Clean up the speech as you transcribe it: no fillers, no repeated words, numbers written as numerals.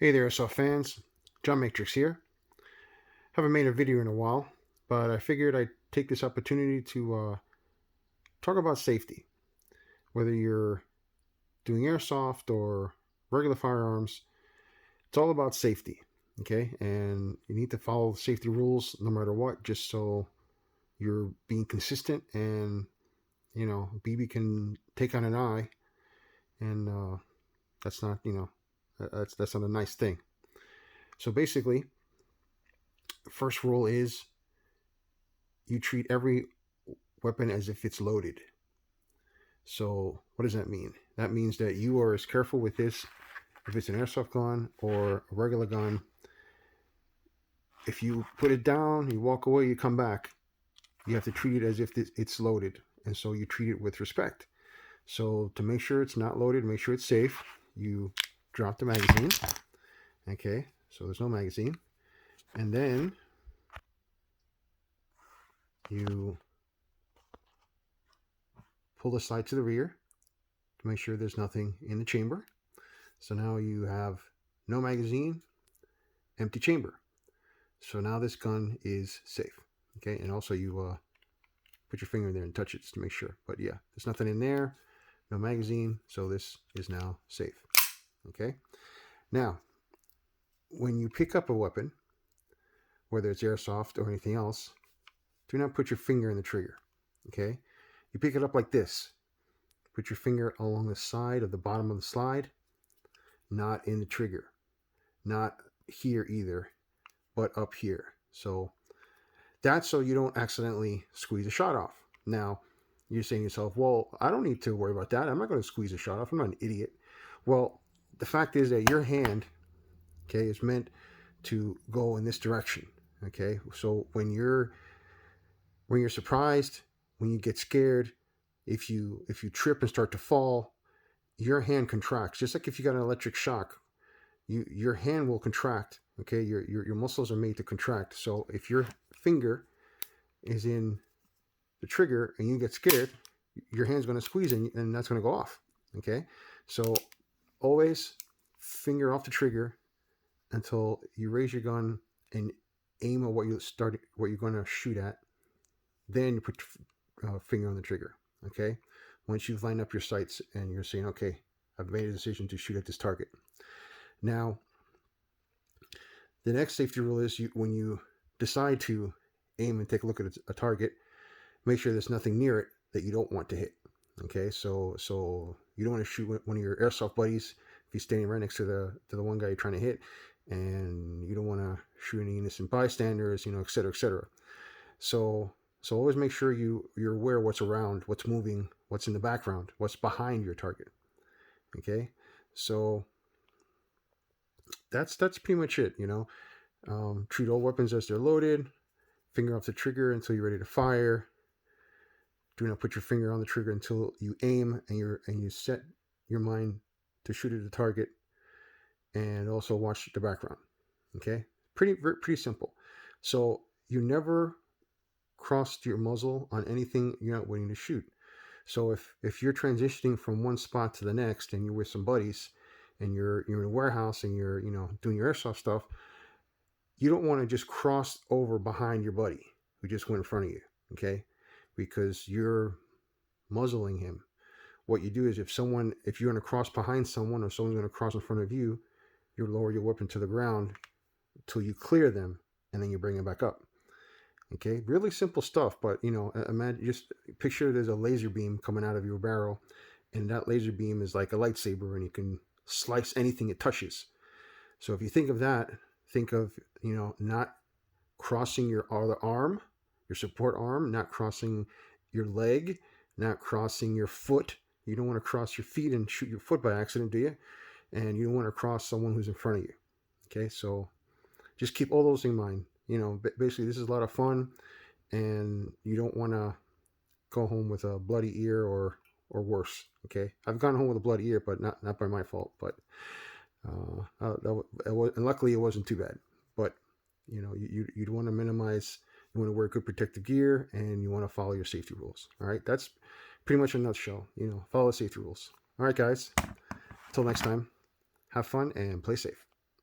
Hey there, airsoft fans. John Matrix here. Haven't made a video in a while, but I figured I'd take this opportunity to talk about safety. Whether you're doing airsoft or regular firearms, it's all about safety, okay? And you need to follow the safety rules no matter what, just so you're being consistent and, BB can take on an eye, and that's not, that's not a nice thing. So basically, first rule is you treat every weapon as if it's loaded. So what does that mean? That means that you are as careful with this, if it's an airsoft gun or a regular gun. If you put it down, you walk away, you come back, you have to treat it as if it's loaded. And so you treat it with respect. So to make sure it's not loaded, make sure it's safe, you drop the magazine. Okay, so there's no magazine. And then you pull the slide to the rear to make sure there's nothing in the chamber. So now you have no magazine, empty chamber. So now this gun is safe. Okay, and also you put your finger in there and touch it just to make sure. But yeah, there's nothing in there, no magazine, so this is now safe. Okay, now when you pick up a weapon, whether it's airsoft or anything else, do not put your finger in the trigger. Okay, you pick it up like this. Put your finger along the side of the bottom of the slide, not in the trigger, not here either, but up here. So that's so you don't accidentally squeeze a shot off. Now, you're saying to yourself, well, I don't need to worry about that. I'm not going to squeeze a shot off. I'm not an idiot. Well, the fact is that your hand, okay, is meant to go in this direction. Okay, so when you're surprised, when you get scared, if you trip and start to fall, your hand contracts. Just like if you got an electric shock, your hand will contract. Okay, your muscles are made to contract. So if your finger is in the trigger and you get scared, your hand's going to squeeze and that's going to go off. Okay, so always finger off the trigger until you raise your gun and aim at what you're going to shoot at. Then you put your finger on the trigger. Okay, once you've lined up your sights and you're saying, okay, I've made a decision to shoot at this target. Now, the next safety rule is when you decide to aim and take a look at a target, make sure there's nothing near it that you don't want to hit. Okay, so you don't want to shoot one of your airsoft buddies if he's standing right next to the one guy you're trying to hit, and you don't want to shoot any innocent bystanders, et cetera, et cetera. So always make sure you're aware of what's around, what's moving, what's in the background, what's behind your target. Okay, so that's pretty much it. Treat all weapons as they're loaded. Finger off the trigger until you're ready to fire. Do not put your finger on the trigger until you aim and you set your mind to shoot at the target. And also watch the background. Okay, pretty simple. So you never crossed your muzzle on anything you're not waiting to shoot. So if you're transitioning from one spot to the next and you're with some buddies and you're in a warehouse and you're doing your airsoft stuff, you don't want to just cross over behind your buddy who just went in front of you. Okay, because you're muzzling him. What you do is if you're going to cross behind someone or someone's going to cross in front of you, you lower your weapon to the ground until you clear them, and then you bring it back up. Okay, really simple stuff, but imagine, just picture there's a laser beam coming out of your barrel, and that laser beam is like a lightsaber, and you can slice anything it touches. So if you think of that, think of not crossing your other arm, your support arm, not crossing your leg, not crossing your foot. You don't want to cross your feet and shoot your foot by accident, do you? And you don't want to cross someone who's in front of you. Okay, so just keep all those in mind. Basically, this is a lot of fun, and you don't want to go home with a bloody ear or worse. Okay, I've gone home with a bloody ear, but not by my fault. But and luckily it wasn't too bad. But you'd want to minimize. You want to wear good protective gear, and you want to follow your safety rules. All right, that's pretty much a nutshell. Follow the safety rules. All right, guys. Until next time, have fun and play safe.